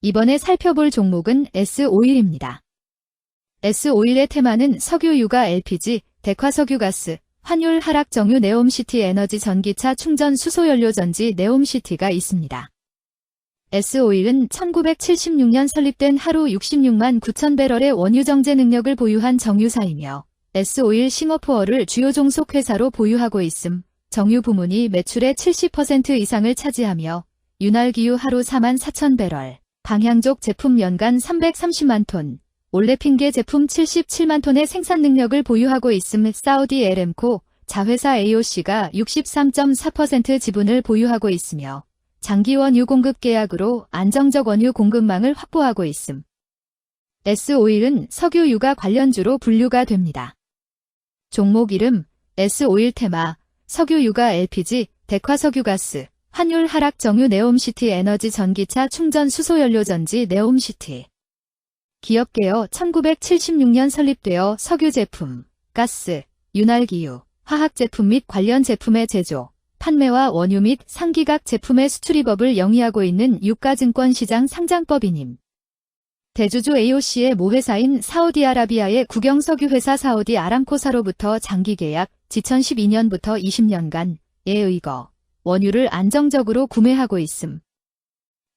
이번에 살펴볼 종목은 S-오일입니다. S-오일의 테마는 석유, 유가, LPG, dek화석유가스, 환율 하락 정유 네옴시티 에너지 전기차 충전 수소연료 전지 네옴시티가 있습니다. S-오일은 1976년 설립된 하루 66만 9천 배럴의 원유 정제 능력을 보유한 정유사이며 S-오일 싱어포어를 주요 종속 회사로 보유하고 있음. 정유 부문이 매출의 70% 이상을 차지하며 윤활기유 하루 4만 4천 배럴, 방향족 제품 연간 330만 톤, 올레핑계 제품 77만 톤의 생산 능력을 보유하고 있음. 사우디 에램코 자회사 AOC가 63.4% 지분을 보유하고 있으며 장기 원유 공급 계약으로 안정적 원유 공급망을 확보하고 있음. S-오일은 석유, 유가 관련주로 분류가 됩니다. 종목 이름 S-오일 테마 석유, 유가, LPG, dek화석유가스, 환율 하락 정유 네옴시티 에너지 전기차 충전 수소연료 전지 네옴시티. 기업개요 1976년 설립되어 석유 제품, 가스, 윤활기유, 화학제품 및 관련 제품의 제조, 판매와 원유 및 상기각 제품의 수출입업을 영위하고 있는 유가증권시장 상장법인임. 대주주 AOC의 모회사인 사우디아라비아의 국영석유회사 사우디 아람코사로부터 장기계약 2012년부터 20년간에 의거 원유를 안정적으로 구매하고 있음.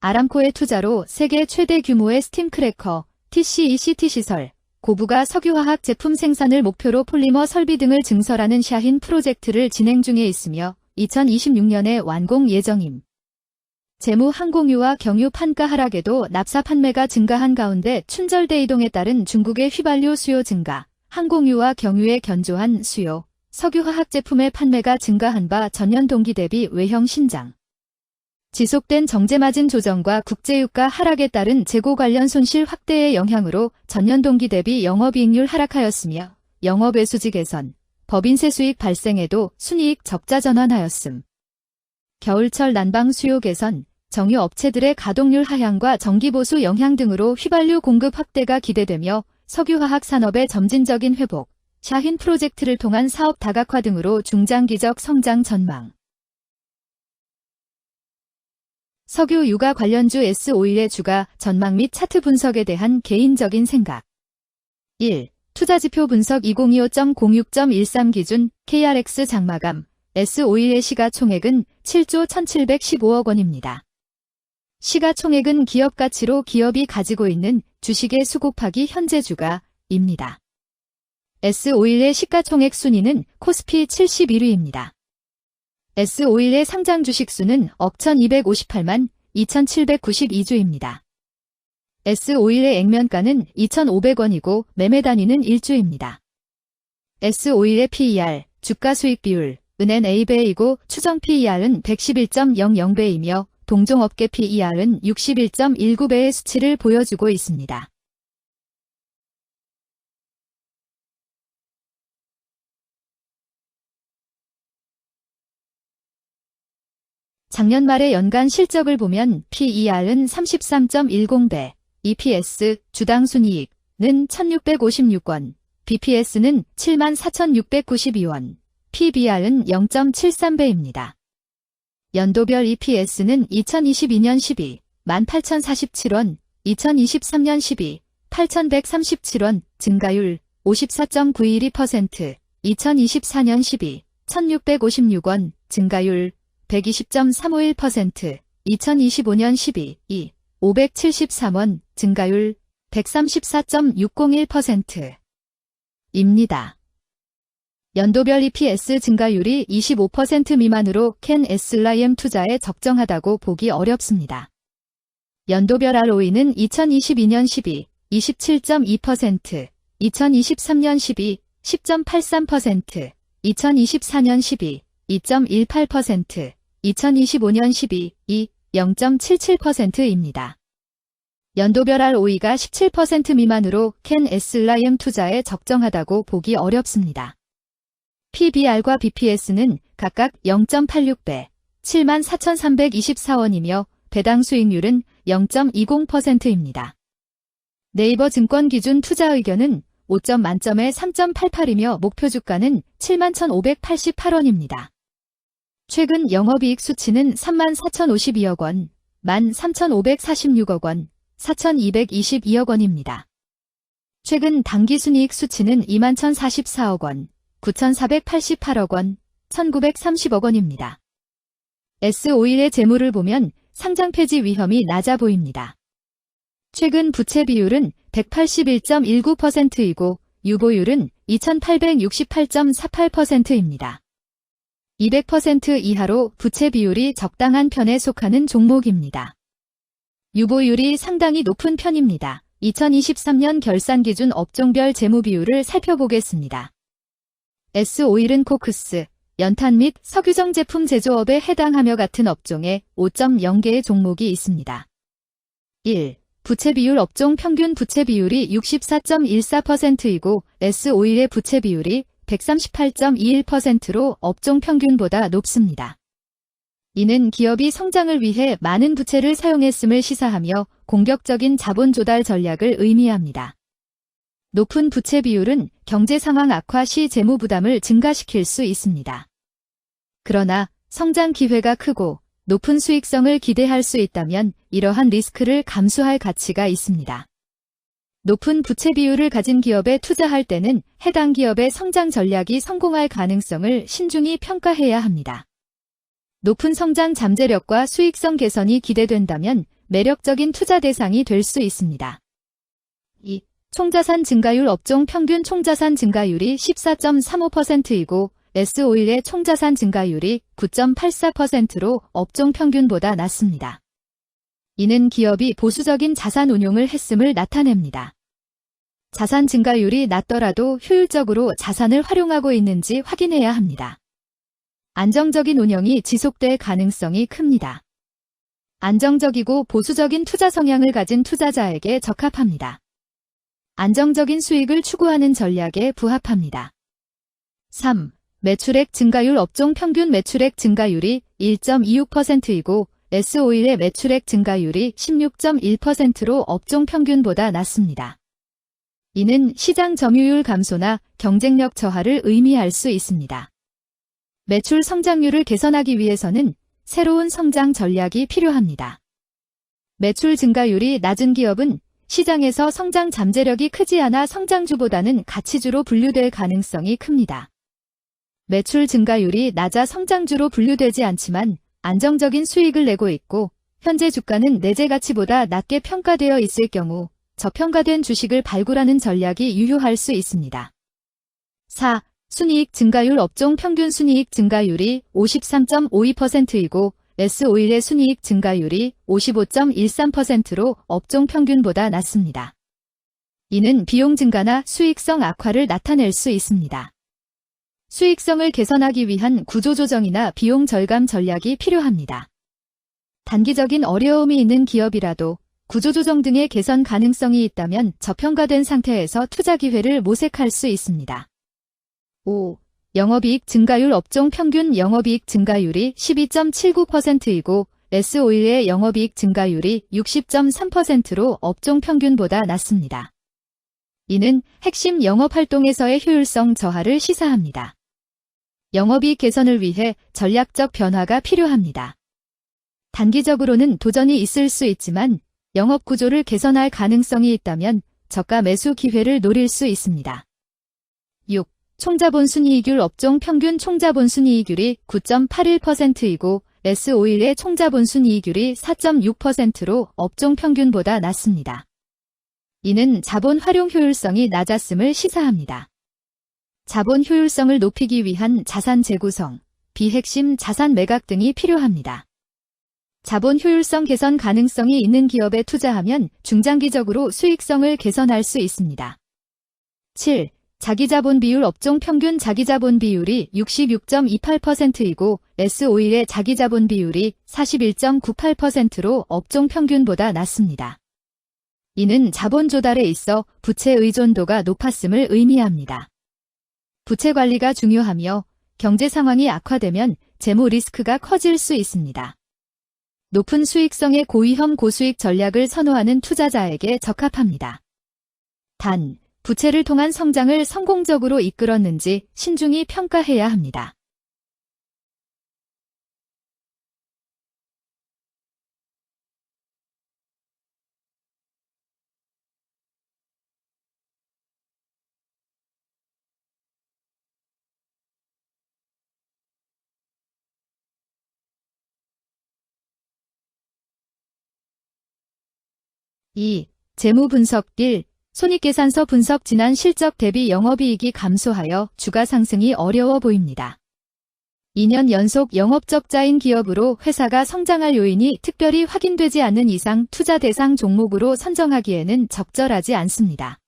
아람코의 투자로 세계 최대 규모의 스팀크래커, TCECT 시설, 고부가 석유화학 제품 생산을 목표로 폴리머 설비 등을 증설하는 샤힌 프로젝트를 진행 중에 있으며 2026년에 완공 예정임. 재무 항공유와 경유 판가 하락에도 납사 판매가 증가한 가운데 춘절대 이동에 따른 중국의 휘발유 수요 증가, 항공유와 경유의 견조한 수요, 석유화학 제품의 판매가 증가한 바 전년 동기 대비 외형 신장. 지속된 정제마진 조정과 국제유가 하락에 따른 재고 관련 손실 확대의 영향으로 전년 동기 대비 영업이익률 하락하였으며 영업외수지 개선, 법인세 수익 발생에도 순이익 적자 전환하였음. 겨울철 난방 수요 개선, 정유 업체들의 가동률 하향과 정기보수 영향 등으로 휘발유 공급 확대가 기대되며 석유화학 산업의 점진적인 회복, 샤힌 프로젝트를 통한 사업 다각화 등으로 중장기적 성장 전망. 석유, 유가 관련주 S-오일의 주가 전망 및 차트 분석에 대한 개인적인 생각. 1. 투자지표 분석 2025.06.13 기준 KRX 장마감 S-오일의 시가총액은 7조 1715억 원입니다. 시가총액은 기업가치로 기업이 가지고 있는 주식의 수 곱하기 현재 주가입니다. S-오일의 시가총액 순위는 코스피 71위입니다. S-오일의 상장 주식 수는 억 1258만 2792주입니다. S-오일의 액면가는 2,500원이고 매매 단위는 1주입니다. S-오일의 PER, 주가 수익 비율, 은 NA배이고 추정 PER은 111.00배이며 동종업계 PER은 61.19배의 수치를 보여주고 있습니다. 작년 말의 연간 실적을 보면 PER은 33.10배, EPS, 주당 순이익은 1,656원, BPS는 74,692원, PBR은 0.73배입니다. 연도별 EPS는 2022년 12, 18,047원, 2023년 12, 8,137원, 증가율 54.912%, 2024년 12, 1,656원, 증가율 120.351%, 2025년 12, 2, 573원, 증가율 134.601%입니다. 연도별 EPS 증가율이 25% 미만으로 캔 SLIM 투자에 적정하다고 보기 어렵습니다. 연도별 ROE는 2022년 12, 27.2%, 2023년 12, 10.83%, 2024년 12, 2.18%, 2025년 12, 2, 0.77%입니다. 연도별 ROE가 17% 미만으로 캔 SLIM 투자에 적정하다고 보기 어렵습니다. PBR과 BPS는 각각 0.86배, 74,324원이며 배당 수익률은 0.20%입니다. 네이버 증권 기준 투자 의견은 5점 만점에 3.88이며 목표 주가는 71,588원입니다. 최근 영업이익 수치는 34,052억 원, 13,546억 원, 4,222억 원입니다. 최근 당기순이익 수치는 21,044억 원, 9,488억 원, 1,930억 원입니다. S51의 재물을 보면 상장 폐지 위험이 낮아 보입니다. 최근 부채 비율은 181.19%이고 유보율은 2,868.48%입니다. 200% 이하로 부채 비율이 적당한 편에 속하는 종목입니다. 유보율이 상당히 높은 편입니다. 2023년 결산 기준 업종별 재무 비율을 살펴보겠습니다. S51은 코크스, 연탄 및 석유정 제품 제조업에 해당하며 같은 업종에 5.0개의 종목이 있습니다. 1. 부채 비율 업종 평균 부채 비율이 64.14%이고 S51의 부채 비율이 138.21%로 업종 평균보다 높습니다. 이는 기업이 성장을 위해 많은 부채를 사용했음을 시사하며 공격적인 자본 조달 전략을 의미합니다. 높은 부채 비율은 경제 상황 악화 시 재무 부담을 증가시킬 수 있습니다. 그러나 성장 기회가 크고 높은 수익성을 기대할 수 있다면 이러한 리스크를 감수할 가치가 있습니다. 높은 부채 비율을 가진 기업에 투자할 때는 해당 기업의 성장 전략이 성공할 가능성을 신중히 평가해야 합니다. 높은 성장 잠재력과 수익성 개선이 기대된다면 매력적인 투자 대상이 될 수 있습니다. 2. 총자산 증가율 업종 평균 총자산 증가율이 14.35%이고 S51의 총자산 증가율이 9.84%로 업종 평균보다 낮습니다. 이는 기업이 보수적인 자산 운용을 했음을 나타냅니다. 자산 증가율이 낮더라도 효율적으로 자산을 활용하고 있는지 확인해야 합니다. 안정적인 운영이 지속될 가능성이 큽니다. 안정적이고 보수적인 투자 성향을 가진 투자자에게 적합합니다. 안정적인 수익을 추구하는 전략에 부합합니다. 3. 매출액 증가율 업종 평균 매출액 증가율이 1.26%이고 S51의 매출액 증가율이 16.1%로 업종 평균보다 낮습니다. 이는 시장 점유율 감소나 경쟁력 저하를 의미할 수 있습니다. 매출 성장률을 개선하기 위해서는 새로운 성장 전략이 필요합니다. 매출 증가율이 낮은 기업은 시장에서 성장 잠재력이 크지 않아 성장주보다는 가치주로 분류될 가능성이 큽니다. 매출 증가율이 낮아 성장주로 분류되지 않지만 안정적인 수익을 내고 있고 현재 주가는 내재 가치보다 낮게 평가되어 있을 경우 저평가된 주식을 발굴하는 전략이 유효할 수 있습니다. 4. 순이익 증가율 업종 평균 순이익 증가율이 53.52%이고 S51의 순이익 증가율이 55.13%로 업종 평균보다 낮습니다. 이는 비용 증가나 수익성 악화를 나타낼 수 있습니다. 수익성을 개선하기 위한 구조조정이나 비용 절감 전략이 필요합니다. 단기적인 어려움이 있는 기업이라도 구조조정 등의 개선 가능성이 있다면 저평가된 상태에서 투자 기회를 모색할 수 있습니다. 5. 영업이익 증가율 업종 평균 영업이익 증가율이 12.79%이고 S51의 영업이익 증가율이 60.3%로 업종 평균보다 낮습니다. 이는 핵심 영업활동에서의 효율성 저하를 시사합니다. 영업이익 개선을 위해 전략적 변화가 필요합니다. 단기적으로는 도전이 있을 수 있지만 영업 구조를 개선할 가능성이 있다면 저가 매수 기회를 노릴 수 있습니다. 6. 총자본 순이익률 업종 평균 총자본 순이익률이 9.81%이고 S51의 총자본 순이익률이 4.6%로 업종 평균보다 낮습니다. 이는 자본 활용 효율성이 낮았음을 시사합니다. 자본 효율성을 높이기 위한 자산 재구성, 비핵심 자산 매각 등이 필요합니다. 자본 효율성 개선 가능성이 있는 기업에 투자하면 중장기적으로 수익성을 개선할 수 있습니다. 7. 자기자본 비율 업종 평균 자기자본 비율이 66.28%이고 S51의 자기자본 비율이 41.98%로 업종 평균보다 낮습니다. 이는 자본 조달에 있어 부채 의존도가 높았음을 의미합니다. 부채 관리가 중요하며 경제 상황이 악화되면 재무 리스크가 커질 수 있습니다. 높은 수익성의 고위험 고수익 전략을 선호하는 투자자에게 적합합니다. 단, 부채를 통한 성장을 성공적으로 이끌었는지 신중히 평가해야 합니다. 2. 재무 분석 1. 손익계산서 분석 지난 실적 대비 영업이익이 감소하여 주가 상승이 어려워 보입니다. 2년 연속 영업적자인 기업으로 회사가 성장할 요인이 특별히 확인되지 않는 이상 투자 대상 종목으로 선정하기에는 적절하지 않습니다.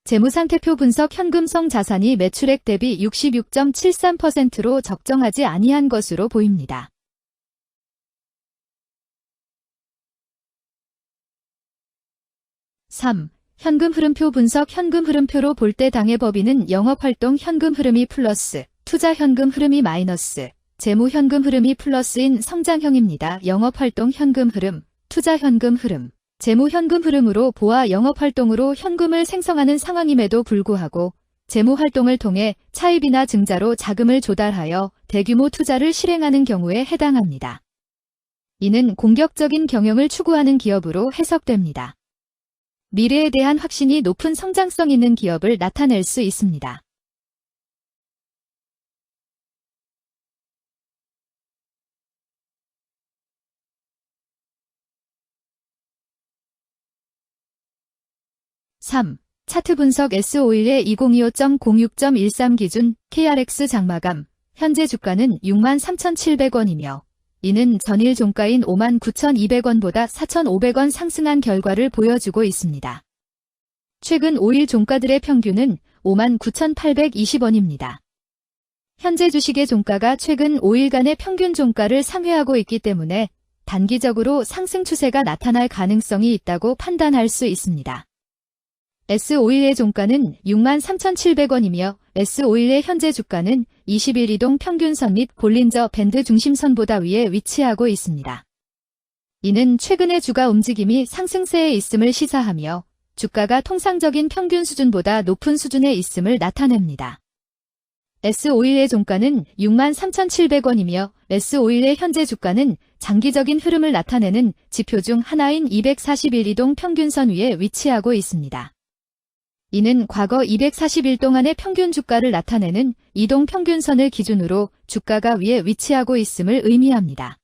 재무상태표 분석 현금성 자산이 매출액 대비 66.73%로 적정하지 아니한 것으로 보입니다. 3. 현금 흐름표 분석 현금 흐름표로 볼 때 당해 법인은 영업활동 현금 흐름이 플러스, 투자 현금 흐름이 마이너스, 재무 현금 흐름이 플러스인 성장형입니다. 영업활동 현금 흐름, 투자 현금 흐름, 재무 현금 흐름으로 보아 영업활동으로 현금을 생성하는 상황임에도 불구하고 재무 활동을 통해 차입이나 증자로 자금을 조달하여 대규모 투자를 실행하는 경우에 해당합니다. 이는 공격적인 경영을 추구하는 기업으로 해석됩니다. 미래에 대한 확신이 높은 성장성 있는 기업을 나타낼 수 있습니다. (3) 차트 분석 S51의 2025.06.13 기준 KRX 장마감 현재 주가는 63,700원이며 이는 전일 종가인 59,200원보다 4,500원 상승한 결과를 보여주고 있습니다. 최근 5일 종가들의 평균은 59,820원입니다. 현재 주식의 종가가 최근 5일간의 평균 종가를 상회하고 있기 때문에 단기적으로 상승 추세가 나타날 가능성이 있다고 판단할 수 있습니다. S51의 종가는 63,700원이며 S51의 현재 주가는 20일 이동 평균선 및 볼린저 밴드 중심선보다 위에 위치하고 있습니다. 이는 최근의 주가 움직임이 상승세에 있음을 시사하며 주가가 통상적인 평균 수준보다 높은 수준에 있음을 나타냅니다. S51의 종가는 63,700원이며 S51의 현재 주가는 장기적인 흐름을 나타내는 지표 중 하나인 241 이동 평균선 위에 위치하고 있습니다. 이는 과거 240일 동안의 평균 주가를 나타내는 이동 평균선을 기준으로 주가가 위에 위치하고 있음을 의미합니다.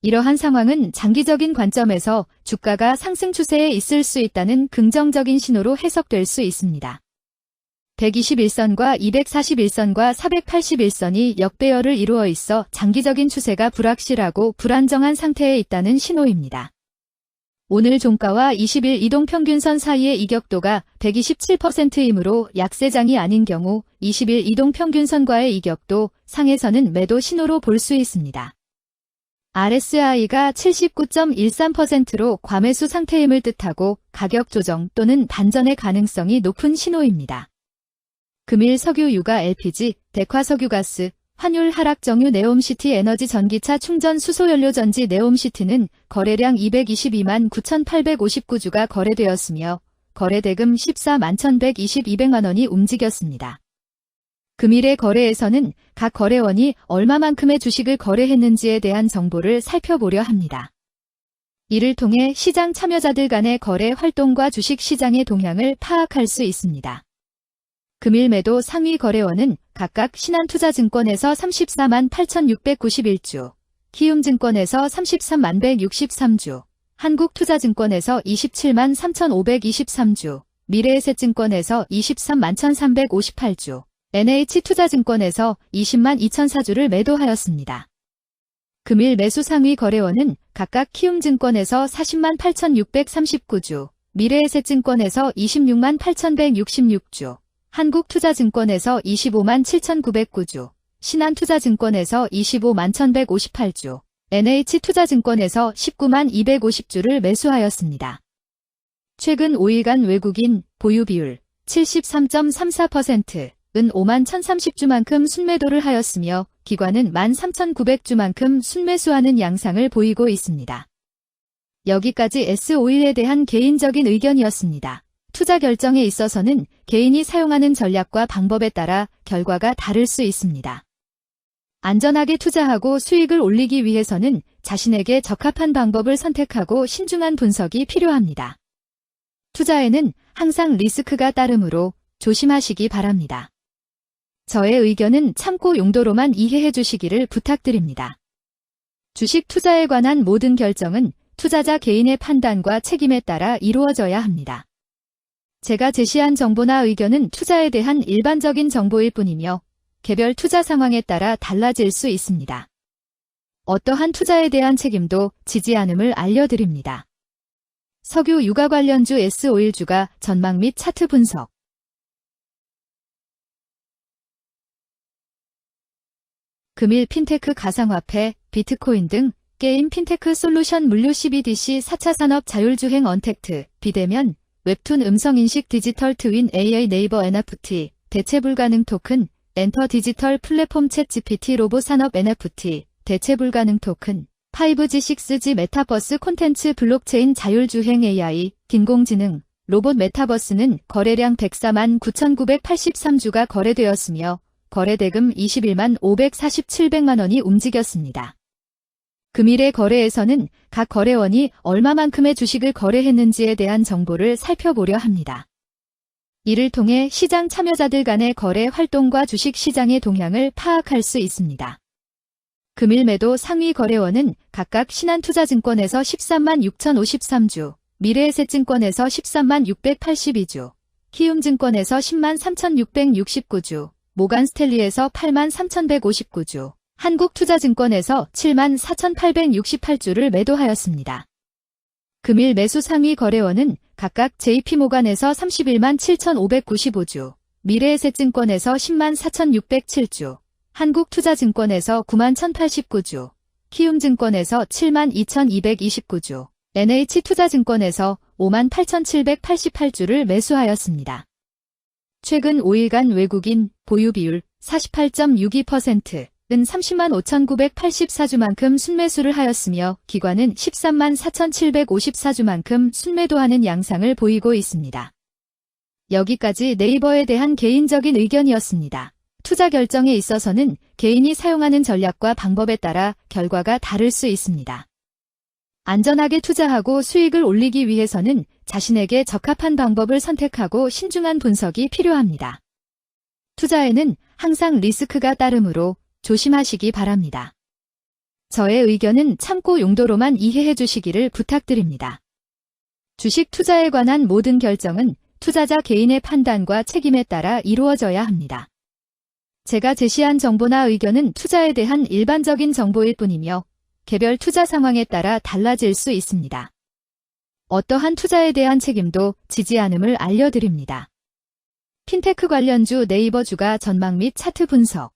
이러한 상황은 장기적인 관점에서 주가가 상승 추세에 있을 수 있다는 긍정적인 신호로 해석될 수 있습니다. 121선과 241선과 481선이 역배열을 이루어 있어 장기적인 추세가 불확실하고 불안정한 상태에 있다는 신호입니다. 오늘 종가와 20일 이동평균선 사이의 이격도가 127%이므로 약세장이 아닌 경우 20일 이동평균선과의 이격도 상에서는 매도 신호로 볼 수 있습니다. RSI가 79.13%로 과매수 상태임을 뜻하고 가격 조정 또는 반전의 가능성이 높은 신호입니다. 금일 석유 유가 LPG, 대화석유가스, 환율 하락 정유 네옴시티 에너지 전기차 충전 수소연료 전지 네옴시티는 거래량 222만 9,859주가 거래되었으며 거래대금 14만 1,122백만 원이 움직였습니다. 금일의 거래에서는 각 거래원이 얼마만큼의 주식을 거래했는지에 대한 정보를 살펴보려 합니다. 이를 통해 시장 참여자들 간의 거래 활동과 주식 시장의 동향을 파악할 수 있습니다. 금일 매도 상위 거래원은 각각 신한투자증권에서 34만 8,691주, 키움증권에서 33만 163주, 한국투자증권에서 27만 3,523주, 미래에셋증권에서 23만 1,358주, NH투자증권에서 20만 2,004주를 매도하였습니다. 금일 매수 상위 거래원은 각각 키움증권에서 40만 8,639주, 미래에셋증권에서 26만 8,166주, 한국투자증권에서 25만 7,909주, 신한투자증권에서 25만 1,158주, NH투자증권에서 19만 250주를 매수하였습니다. 최근 5일간 외국인 보유 비율 73.34%은 5만 1,030주만큼 순매도를 하였으며 기관은 13,900주만큼 순매수하는 양상을 보이고 있습니다. 여기까지 S51에 대한 개인적인 의견이었습니다. 투자 결정에 있어서는 개인이 사용하는 전략과 방법에 따라 결과가 다를 수 있습니다. 안전하게 투자하고 수익을 올리기 위해서는 자신에게 적합한 방법을 선택하고 신중한 분석이 필요합니다. 투자에는 항상 리스크가 따르므로 조심하시기 바랍니다. 저의 의견은 참고 용도로만 이해해 주시기를 부탁드립니다. 주식 투자에 관한 모든 결정은 투자자 개인의 판단과 책임에 따라 이루어져야 합니다. 제가 제시한 정보나 의견은 투자에 대한 일반적인 정보일 뿐이며 개별 투자 상황에 따라 달라질 수 있습니다. 어떠한 투자에 대한 책임도 지지 않음을 알려드립니다. 석유 유가 관련주 S51 주가 전망 및 차트 분석. 금일 핀테크 가상화폐, 비트코인 등 게임 핀테크 솔루션 물류 CBDC 4차 산업 자율주행 언택트, 비대면, 웹툰 음성인식 디지털 트윈 AI 네이버 NFT, 대체 불가능 토큰, 엔터 디지털 플랫폼 챗 GPT 로봇 산업 NFT, 대체 불가능 토큰, 5G 6G 메타버스 콘텐츠 블록체인 자율주행 AI, 인공지능, 로봇 메타버스는 거래량 104만 9,983주가 거래되었으며 거래대금 21만 547백만 원이 움직였습니다. 금일의 거래에서는 각 거래원이 얼마만큼의 주식을 거래했는지에 대한 정보를 살펴보려 합니다. 이를 통해 시장 참여자들 간의 거래 활동과 주식 시장의 동향을 파악할 수 있습니다. 금일 매도 상위 거래원은 각각 신한투자증권에서 13만 6,053주, 미래에셋증권에서 13만 682주, 키움증권에서 10만 3,669주, 모간스탠리에서 8만 3,159주, 한국투자증권에서 7만 4,868주를 매도하였습니다. 금일 매수 상위 거래원은 각각 JP모간에서 31만 7,595주, 미래에셋증권에서 10만 4,607주, 한국투자증권에서 9만 1,089주, 키움증권에서 7만 2,229주, NH투자증권에서 5만 8,788주를 매수하였습니다. 최근 5일간 외국인 보유 비율 48.62%은 30만 5,984주만큼 순매수를 하였으며 기관은 13만 4,754주만큼 순매도하는 양상을 보이고 있습니다. 여기까지 네이버에 대한 개인적인 의견이었습니다. 투자 결정에 있어서는 개인이 사용하는 전략과 방법에 따라 결과가 다를 수 있습니다. 안전하게 투자하고 수익을 올리기 위해서는 자신에게 적합한 방법을 선택하고 신중한 분석이 필요합니다. 투자에는 항상 리스크가 따르므로 조심하시기 바랍니다. 저의 의견은 참고 용도로만 이해해 주시기를 부탁드립니다. 주식 투자에 관한 모든 결정은 투자자 개인의 판단과 책임에 따라 이루어져야 합니다. 제가 제시한 정보나 의견은 투자에 대한 일반적인 정보일 뿐이며 개별 투자 상황에 따라 달라질 수 있습니다. 어떠한 투자에 대한 책임도 지지 않음을 알려드립니다. 핀테크 관련주 네이버 주가 전망 및 차트 분석.